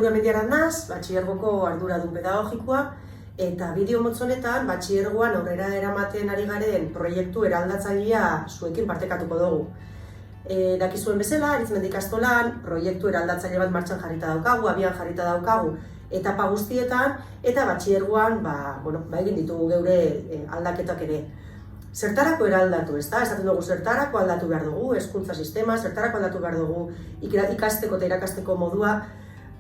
Nubia Mendiaran naz, batxilergoko arduradun pedagogikoa, eta bideo motz honetan batxilergoan aurrera eramaten ari garen proiektu eraldatzailea zuekin partekatuko dugu. Dakizuen bezala, Arizmendi ikastolan proiektu eraldatzaile bat martxan jarrita daukagu, abian jarrita daukagu etapa guztietan, eta batxilergoan egin ditugu geure aldaketak ere. Zertarako eraldatu, ezta? Esaten dugu zertarako aldatu behar dugu, hezkuntza sistema, zertarako aldatu behar dugu ikasteko eta irakasteko modua.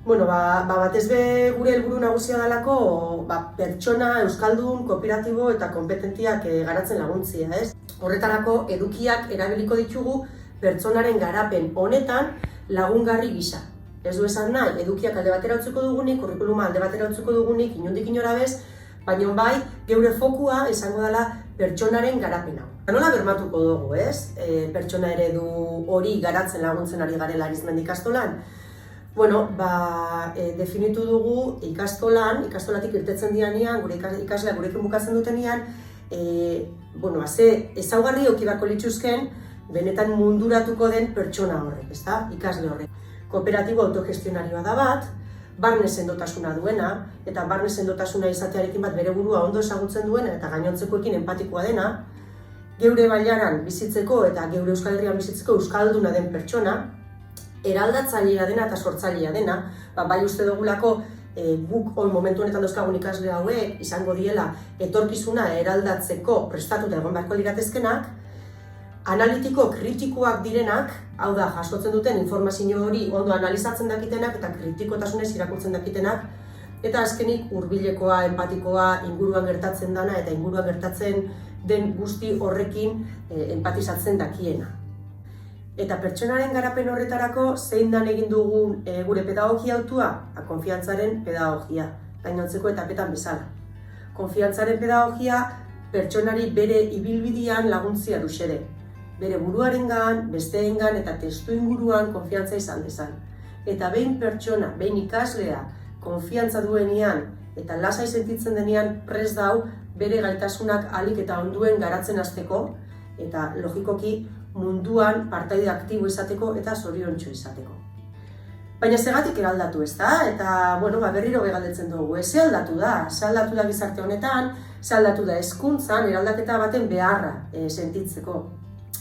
Batez be gure helburu nagusia dalako pertsona, euskaldun, kooperatibo eta kompetentiak garatzen laguntzia, ez? Horretarako edukiak erabiliko ditugu pertsonaren garapen honetan lagungarri gisa. Ez du esan nahi, edukiak alde batera utziko dugunik, kurrikuluma alde batera utziko dugunik, inondik inora bez, baina bai, geure fokua izango dela pertsonaren garapena. Nola bermatuko dugu, ez? Pertsona eredu hori garatzen laguntzen ari garela Arizmendi ikastolan. Definitu dugu ikastolatik irtetzen dianean, gure ikasleak gurekin bukatzen dutenean, ezaugarri eduki beharko lituzken, benetan munduratuko den pertsona horrek, ezta? Ikasle horrek. Kooperatibo autogestionarioa da bat, barne sendotasuna duena, eta barne sendotasuna izatearekin bat bere burua ondo ezagutzen duena eta gainontzekoekin empatikoa dena, geure bailaran bizitzeko eta geure Euskal Herrian bizitzeko euskalduna den pertsona, eraldatzailea dena eta sortzailea dena, bai uste dugulako guk momentu honetan dauzkagun ikasle hauek izango diela etorkizuna eraldatzeko prestatuta egon beharko liratezkenak, analitiko kritikoak direnak, hau da, jasotzen duten informazio hori ondo analizatzen dakitenak eta kritikotasunez irakurtzen dakitenak, eta azkenik hurbilekoa, empatikoa, inguruan gertatzen dana eta inguruan gertatzen den guzti horrekin empatizatzen dakiena. Eta pertsonaren garapen horretarako zein dan egin dugun gure pedagogia hautua? Konfiantzaren pedagogia, gainontzeko etapetan bezala. Konfiantzaren pedagogia pertsonari bere ibilbidean laguntzia du xede. Bere buruarengan, besteengan eta testu inguruan konfiantza izan dezan. Eta behin pertsona, behin ikaslea konfiantza duenean eta lasai sentitzen denean prest dau bere gaitasunak ahalik eta onduen garatzen hasteko eta logikoki munduan partaide aktibo izateko eta zoriontsu izateko. Baina zegatik eraldatu, ezta? Eta berriro galdetzen dugu, ze aldatu da? Ze aldatu da gizarte honetan, ze aldatu da hezkuntzan, eraldaketa baten beharra sentitzeko.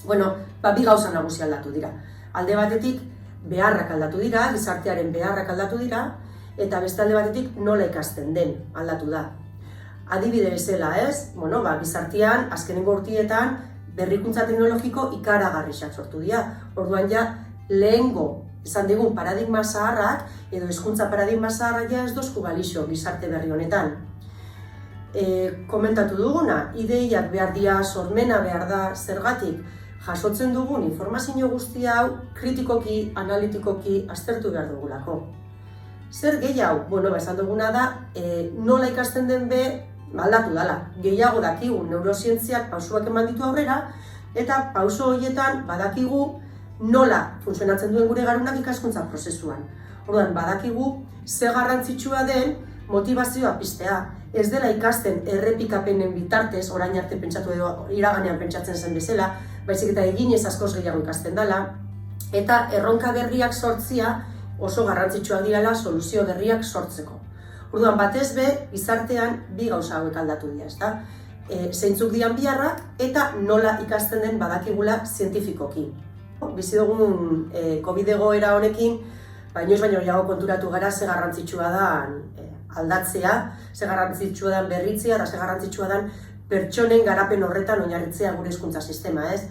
Bi gauza nagusi aldatu dira. Alde batetik beharrak aldatu dira, gizartearen beharrak aldatu dira, eta beste alde batetik nola ikasten den aldatu da. Adibide bezala, ez? Gizartean, azkenengo urtietan, berrikuntza teknologiko ikaragarriak sortu dira. Orduan lehengo izan digun paradigma zaharrak, edo hezkuntza paradigma zaharrak ez dozku balixo gizarte berri honetan. Komentatu duguna, ideiak behar dira, sormena behar da, zergatik, jasotzen dugun informazio guzti hau kritikoki, analitikoki aztertu behar dugulako. Zer gehiago? Esan duguna da, nola ikasten den aldatu dela. Gehiago dakigu neurozientziak pausuak eman ditu aurrera, eta pauso horietan badakigu nola funtzionatzen duen gure garunak ikaskuntza prozesuan. Orduan, badakigu ze garrantzitsua den motivazioa piztea. Ez dela ikasten errepikapenen bitartez, orain arte pentsatu edo iraganean pentsatzen zen bezala, baizik eta eginez askoz gehiago ikasten dela, eta erronka berriak sortzia oso garrantzitsua direla soluzio berriak sortzeko. Orduan, batez be, gizartean bi gauza hauek aldatu dira, ezta? Zeintzuk dian biharrak eta nola ikasten den badakigula zientifikoki. Bizi dugun COVID egoera honekin, inoiz baino gehiago konturatu gara ze garrantzitsua da aldatzea, ze garrantzitsua da berritzea eta ze garrantzitsua da pertsonen garapen horretan oinarritzea gure hezkuntza sistema, ez?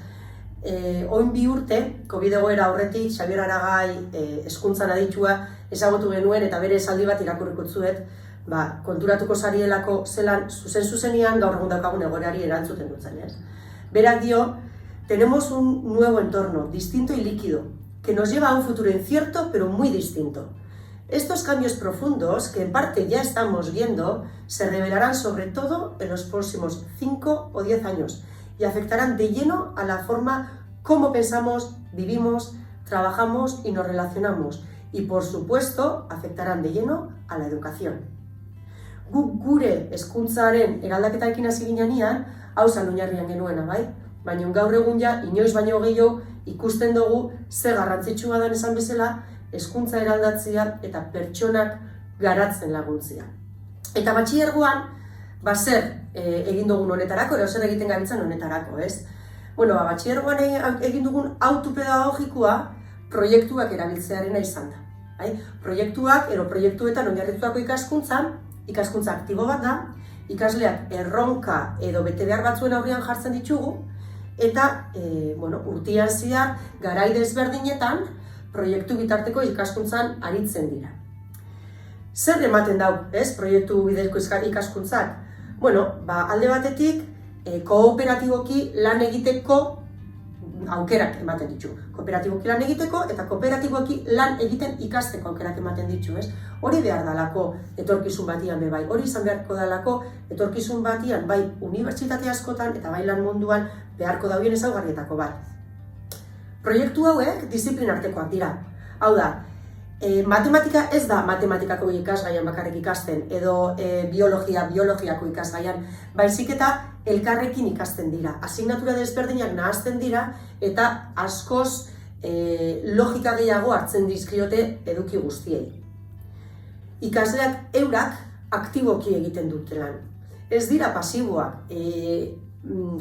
Oin 2 urte, COVID egoera aurretik, Xabier Aragai hezkuntzan aditua ezagutu genuen eta bere esaldi bat irakurriko zuet, konturatuko zarielako zelan zuzenean gaur egun daukagun egoerari erantzuten dutzen, ez? Berak dio, tenemos un nuevo entorno, distinto y líquido, que nos lleva a un futuro incierto pero muy distinto. Estos cambios profundos, que en parte ya estamos viendo, se revelarán sobre todo en los próximos 5 o 10 años y afectarán de lleno a la forma como pensamos, vivimos, trabajamos y nos relacionamos. Y por supuesto, afectarán de lleno a la educación. Guk gure hezkuntzaren eraldaketarekin hasi ginean, hau zan oinarrian genuena, bai? Baina gaur egun inoiz baino gehiago ikusten dugu ze garrantzitsua den esan bezala hezkuntza eraldatzea eta pertsonak garatzen laguntzea. Eta batxilergoan, zer egin dugun honetarako, zer egiten gabiltzan honetarako, ez? Batxilergoan egin dugun autopedagogikoa proiektuak erabiltzearena izan da. Proiektuak, proiektuetan oinarritutako ikaskkuntza aktibo bat da, ikasleak erronka edo bete behar batzuen aurrean jartzen ditugu, eta urtean zehar garai desberdinetan proiektu bitarteko ikaskuntzan aritzen dira. Zer ematen dau, proiektu bidezko ikaskuntzak? Alde batetik, kooperatiboki lan egiteko aukerak ematen ditu. Kooperatiboki lan egiteko eta kooperatiboki lan egiten ikasteko aukerak ematen ditu, ez? Hori behar dalako etorkizun batian bai. Hori izan beharko dalako etorkizun batian bai unibertsitate askotan eta bai lan munduan beharko dauen ezaugarrietako bat. Proiektu hauek disiplina artekoak dira. Hau da, matematika ez da matematikako ikasgaian bakarrik ikasten edo biologiako ikasgaian, baizik eta elkarrekin ikasten dira. Asignatura desberdinak nahazten dira eta askoz logika gehiago hartzen dizkiote eduki guztiei. Ikasleak eurak aktiboki egiten dute lan. Ez dira pasiboak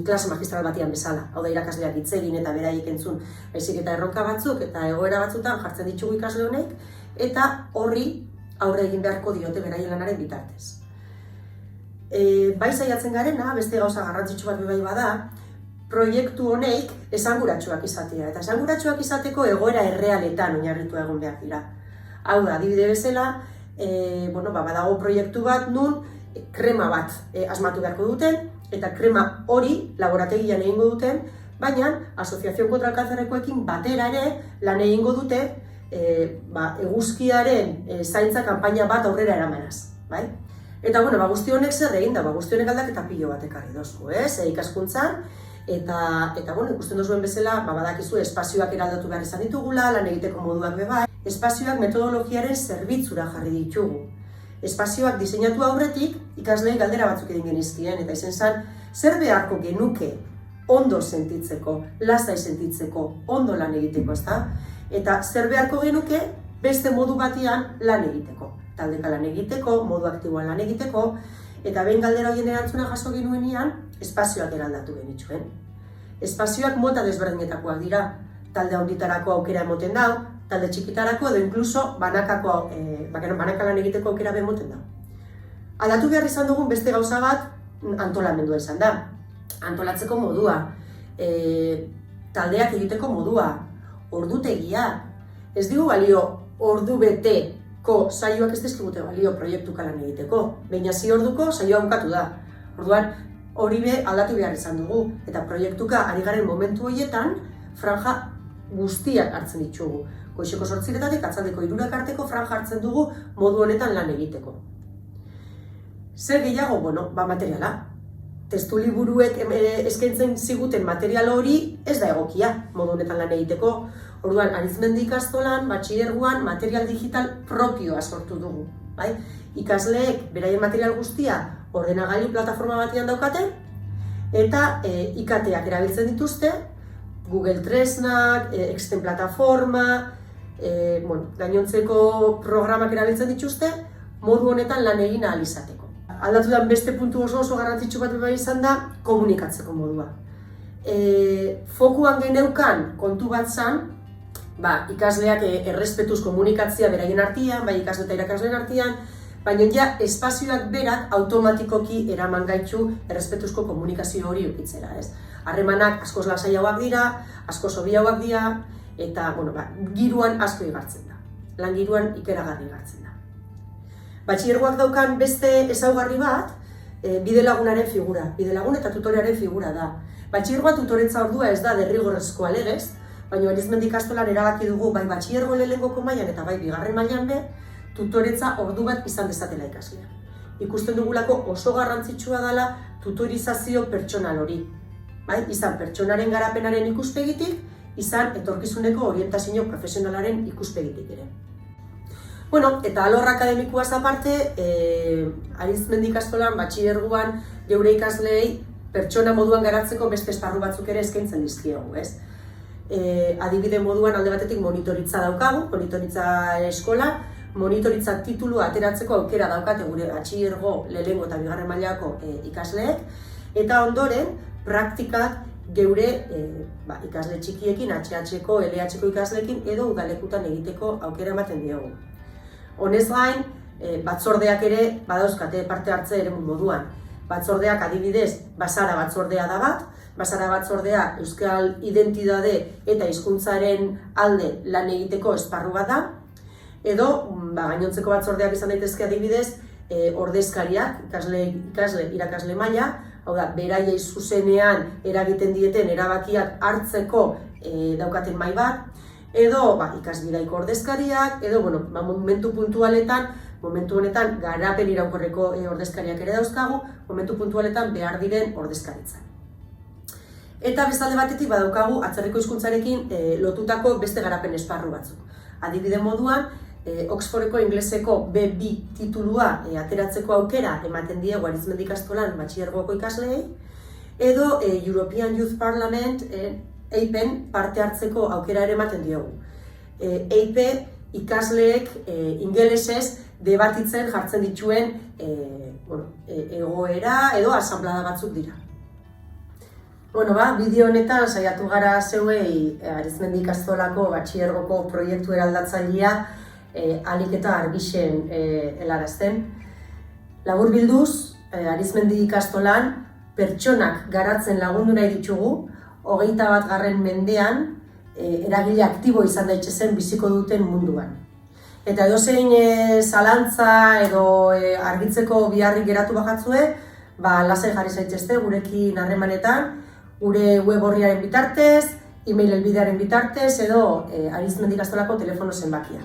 klase magistral batian bezala, hau da irakasleak hitz egin eta beraiek entzun, baizik eta erronka batzuk eta egoera batzutan jartzen ditugu ikasle honek eta horri aurre egin beharko diote beraien lanaren bitartez. Bai saiatzen garena, beste gauza garrantzitsu bat bai bada, proiektu honek esanguratsuak izatea, eta esanguratsuak izateko egoera errealetan oinarritu egon behar dira. Hau da, adibide bezala, badago proiektu bat nun krema bat asmatu beharko duten, eta krema hori laborategian egingo duten, baina Asoziazio kontra el Kanzerrekoekin batera ere lan egingo dute eguzkiaren zaintza kanpaina bat aurrera eramanaz. Eta guzti honek zer egin da, guzti honek aldaketa pilo bat ekarri dozku, ikaskuntzan, eta ikusten duzuen bezala, badakizu espazioak eraldatu behar izan ditugula, lan egiteko moduak bebai, espazioak metodologiaren zerbitzura jarri ditugu. Espazioak diseinatu aurretik, ikasleei galdera batzuk egin genizkien, eta izen zen, zer beharko genuke ondo sentitzeko, lasai sentitzeko, ondo lan egiteko, ezta? Eta zer beharko genuke beste modu batean lan egiteko. Taldeka lan egiteko, modu aktiboan lan egiteko, eta behin galdera horien erantzuna jaso genuenean, espazioak eraldatu genituen. Espazioak mota desberdinetakoak dira, talde handitarako aukera emoten dau, talde txikitarako edo inkluso banaka lan egiteko aukera bemoten da. Aldatu behar izan dugun beste gauza bat antolamendua izan da. Antolatzeko modua, taldeak egiteko modua, ordutegia. Ez digu balio ordu beteko saioak ez dizkigute balio proiektuka lan egiteko. Behin hasi orduko saioa bukatu da. Orduan hori be aldatu behar izan dugu. Eta proiektuka ari garen momentu horietan franja guztiak hartzen ditugu. Goizeko 8:00 atzaldeko 3:00 arteko franja hartzen dugu modu honetan lan egiteko. Zer gehiago? Materiala. Testu liburuek eskaintzen ziguten material hori ez da egokia modu honetan lan egiteko. Orduan, Arizmendi ikastolan, batxilergoan, material digital propioa sortu dugu. Ikasleek beraien material guztia ordenagailu plataforma batean daukate eta IKTak erabiltzen dituzte, Google Tresnak, Exten plataforma, gainontzeko programak erabiltzen dituzte, modu honetan lan egin ahal izateko. Aldatudan beste puntu oso garrantzitsu bat bai izan da, komunikatzeko modua. Fokuan geneukan kontu bat zan, ikasleak errespetuz komunikatzea beraien artean, bai ikasle eta irakasleen artean, baina ja espazioak berak automatikoki eraman gaitu errespetuzko komunikazio hori ukitzera, ez? Harremanak askoz lasaiagoak dira, askoz hobiagoak dira, eta giruan asko igartzen da. Lan giruan ikeragarri igartzen da. Batxilergoak daukan beste ezaugarri bat, bidelagunaren figura, bidelagun eta tutorearen figura da. Batxilergoa tutoretza ordua ez da derrigorrezkoa legez, baina Arizmendi ikastolan erabaki dugu bai batxilergo lehenengoko mailan eta bai bigarren mailan be, tutoretza ordu bat izan dezatela ikaslea. Ikusten dugulako oso garrantzitsua dela tutorizazio pertsonal hori. Izan pertsonaren garapenaren ikuspegitik, izan etorkizuneko orientazio profesionalaren ikuspegitik ere. Eta alor akademikoaz aparte, Arizmendi ikastolan, batxilergoan, geure ikasleei pertsona moduan garatzeko beste esparru batzuk ere eskaintzen dizkiegu, ez? adibide moduan alde batetik monitoritza daukagu, monitoritza eskola, monitoritza titulua ateratzeko aukera daukate gure batxilergo, lehenengo eta bigarren mailako ikasleek, eta ondoren praktikak geure ikasle txikiekin, HH-ko, LH-ko ikasleekin edo udalekutan egiteko aukera ematen diogu. Honez gain, batzordeak ere badauzkate parte hartze ere moduan. Batzordeak adibidez, Basara batzordea da bat, Basara batzordea euskal identitate eta hizkuntzaren alde lan egiteko esparru bat da, edo gainontzeko batzordeak izan daitezke adibidez, ordezkariak, ikasle, irakasle maila, hau da, beraiei zuzenean eragiten dieten erabakiak hartzeko daukaten mahai bat, edo ikasbidaiko ordezkariak, edo momentu puntualetan, momentu honetan garapen iraunkorreko ordezkariak ere dauzkagu, momentu puntualetan behar diren ordezkaritza. Eta bestalde batetik badaukagu atzerriko hizkuntzarekin lotutako beste garapen esparru batzuk. Adibide moduan, Oxfordeko ingleseko B2 titulua ateratzeko aukera ematen diegu Arizmendi ikastolan batxilergoko ikasleei, edo European Youth Parliament EIPen parte hartzeko aukera ere ematen diogu. EIP ikasleek ingelesez debatitzen jartzen dituen egoera edo asanblada batzuk dira. Bideo honetan saiatu gara zeuei Arizmendi ikastolako batxilergoko proiektu eraldatzailea ahalik eta argixen helarazten. Laburbilduz, Arizmendi ikastolan pertsonak garatzen lagundu nahi ditugu, 21. mendean eragile aktibo izan daitezen biziko duten munduan. Eta edozein zalantza edo argitzeko biharrik geratu bajatzue, lasai jarri zaitezte gurekin harremanetan, gure web orriaren bitartez, e-mail helbidearen bitartez edo Arizmendi ikastolako telefono zenbakia.